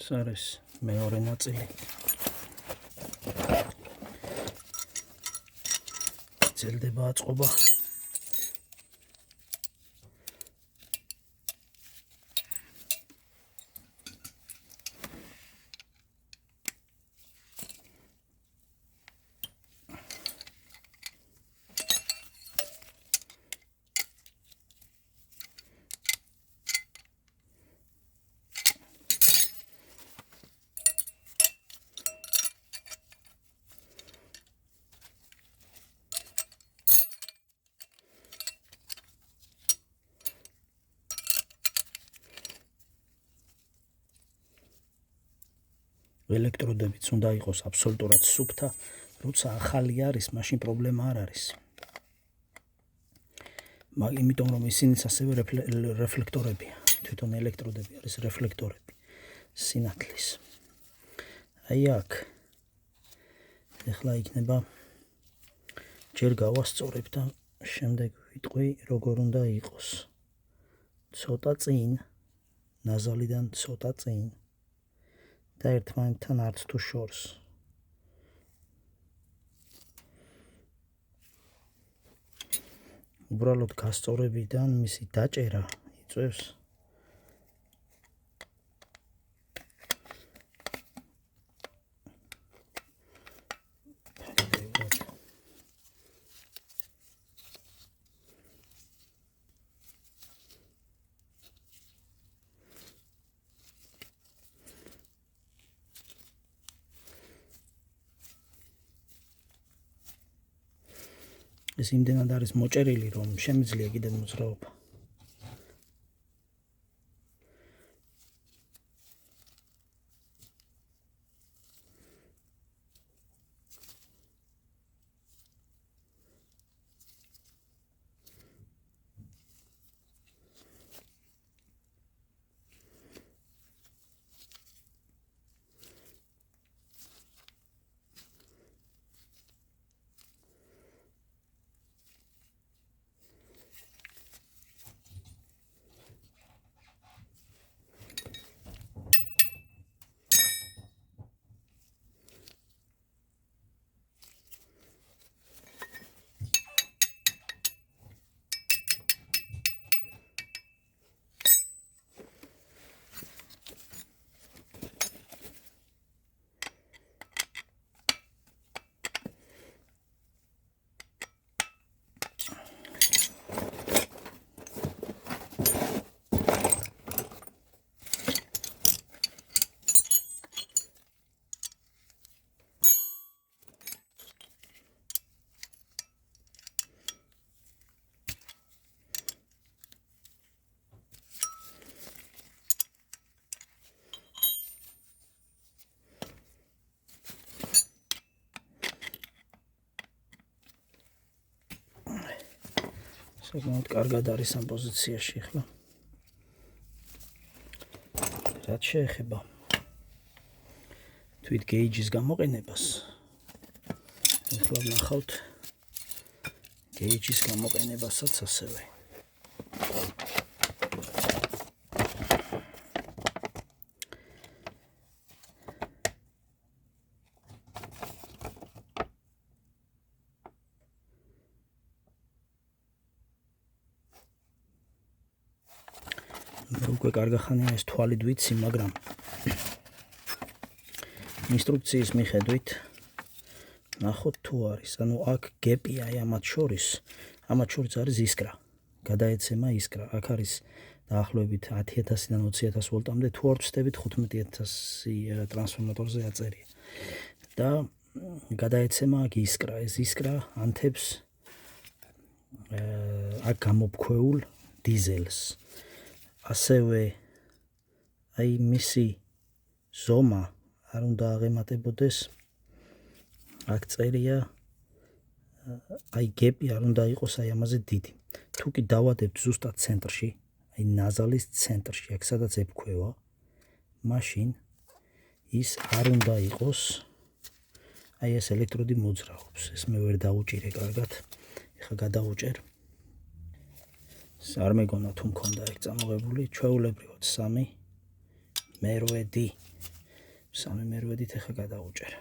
ეს არის მეორე ნაწილი. ძლდება აწყობა. ელექტროდებიც უნდა იყოს აბსოლუტურად სუფთა, როცა ახალი არის, მაშინ პრობლემა არ არის. იმიტომ რომ ისინიც ასევე რეფლექტორებია, თვითონ ელექტროდები არის რეფლექტორები სინათლის. აი აქ ეხლა იქნება ჯერ გავასწორებ და შემდეგ ვიტყვი როგორ უნდა იყოს. ცოტა წინ, ნაზალიდან ცოტა წინ. და ერთმანეთთან არც თუ შორს. უბრალოდ გასწორებიდან მისი დაჭერა იწვევს ეს იმდენად არის მოჭერილი, რომ შემიძლია კიდევ მოძრაობა. საკმაოდ კარგად არის ამ პოზიციაში ახლა. რაც შეეხება თვით გეიჯის გამოყენებას, ახლა ვნახავთ გეიჯის გამოყენებასაც ასევე. უკვე კარგახანია ეს თვალით ვიცი, მაგრამ ინსტრუქციის მიხედვით ნახოთ თუ არის. ანუ აქ გეპია ამათ შორის არის ისკრა, გადაეცემა ისკრა. აქ არის დაახლოებით 10,000-დან 20,000 ვოლტამდე, თუ არ ვცდებით 15,000 ტრანსფორმატორზე აწერია. და გადაეცემა აქ ისკრა. ეს ისკრა ანთებს აქ გამოფქვეულ დიზელს. ასევე აი მისი ზომა არ უნდა აღემატებოდეს. აქ წერია აი გეპი არ უნდა იყოს აი ამაზე დიდი. თუ კი დავადებთ ზუსტად ცენტრში, აი ნაზალის ცენტრში, აქ სადაც ებქვევა, მაშინ ის არ უნდა იყოს. აი ეს ელექტროდი მოძრაობს. ეს მე ვერ დაუჭირე კარგად. ეხლა გადავუჭერ. არ მეგონა თუ მქონდა ეგ წამოღებული, ჩვეულებრივად 3, მე 8 3 მერვედით ახლა გადავუჭერ.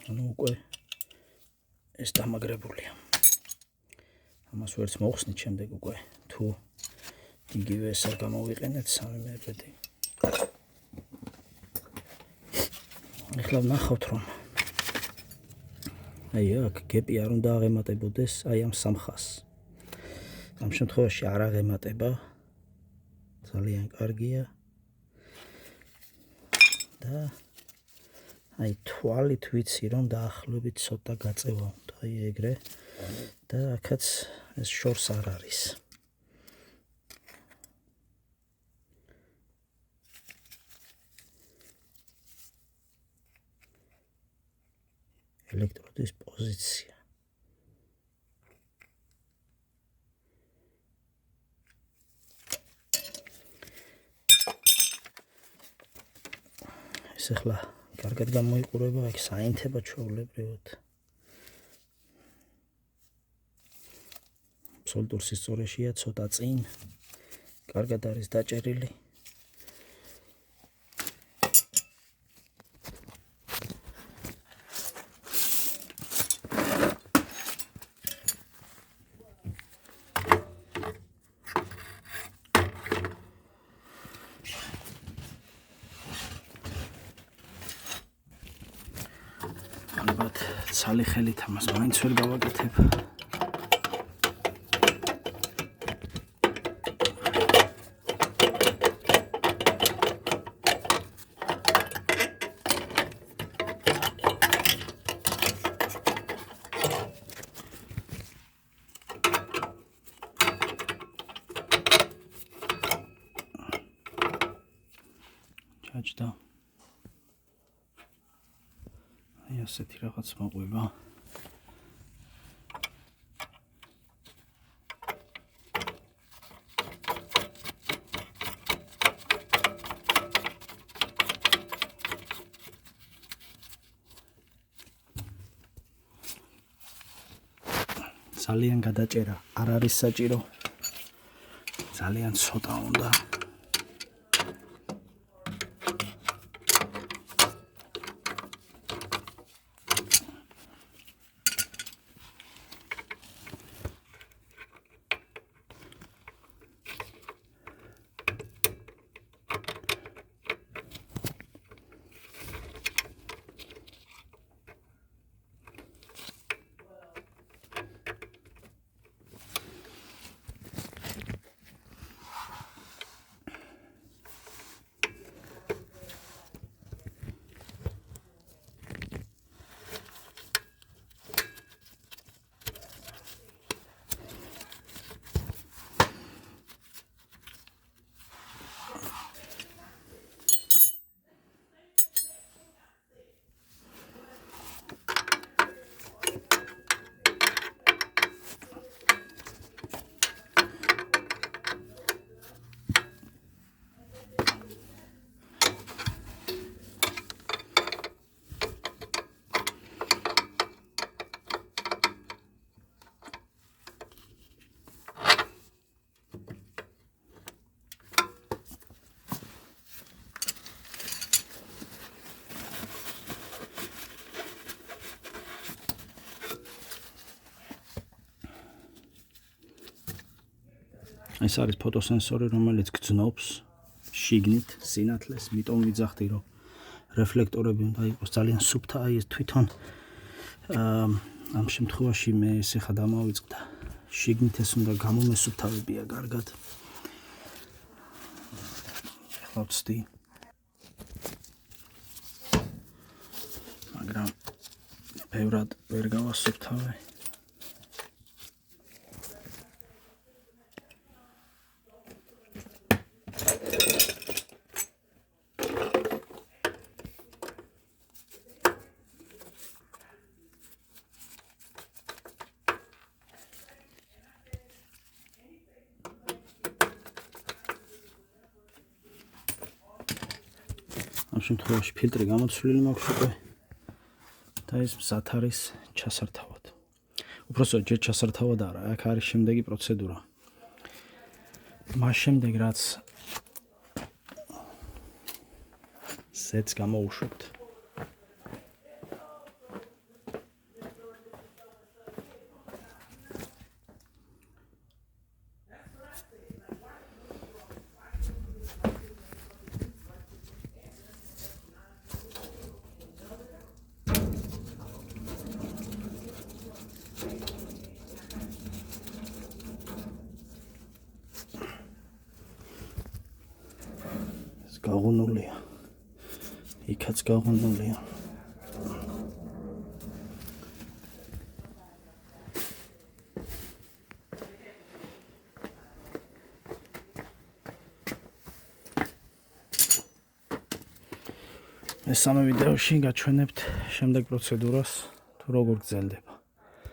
ანუ უკვე ეს დამაგრებულია. ამას ვერც მოხსნით შემდეგ უკვე თუ იგივე ეს არ გამოვიყენეთ 3 მერვედი. ახლა ვნახავთ რომ აი აქ გეპი არ უნდა აღემატებოდეს აი ამ სამხას. ამ შემთხვევაში არ აღემატება. ძალიან კარგია. და აი თვალით ვიცი რომ დაახლოებით ცოტა გაწევა უნდა აი ეგრე და აქაც ეს შორს არ არის. ელექტროდის პოზიცია. ეს ახლა კარგად გამოიყურება, აქ საინთება ჩვეულებრივად. აბსოლუტურ სისწორეშია, ცოტა წინ. კარგად არის დაჭერილი. ალბათ ცალი ხელით ამას მაინც ვერ გავაკეთებ. ჩაჭდა. აი ასეთი რაღაც მოყვება. ძალიან გადაჭერა არ არის საჭირო. ძალიან ცოტა უნდა. ეს არის ფოტოსენსორი, რომელიც გძნობს შიგნით სინათლეს, მიტომ ვიძახდი რომ რეფლექტორები უნდა იყოს ძალიან სუფთა, აი ეს თვითონ ამ შემთხვევაში მე ეს ახლა დამავიწყდა. შიგნით ეს უნდა გამომესუფთავებია კარგად. ახლა ვცდი. მაგრამ ბევრად ვერ გავასუფთავე. ამ შემთხვევაში ფილტრი გამოცვლილი მაქვს უკვე და ეს მზად არის ჩასართავად. უпроსტოდ ჯერ ჩასართავად არა, აქ არის შემდეგი პროცედურა. მას შემდეგ რაც ზეთს გამოუშვებთ. გაღუნულია. იქაც გაღუნულია. მესამე ვიდეოში გაჩვენებთ შემდეგ პროცედურას თუ როგორ გრძელდება.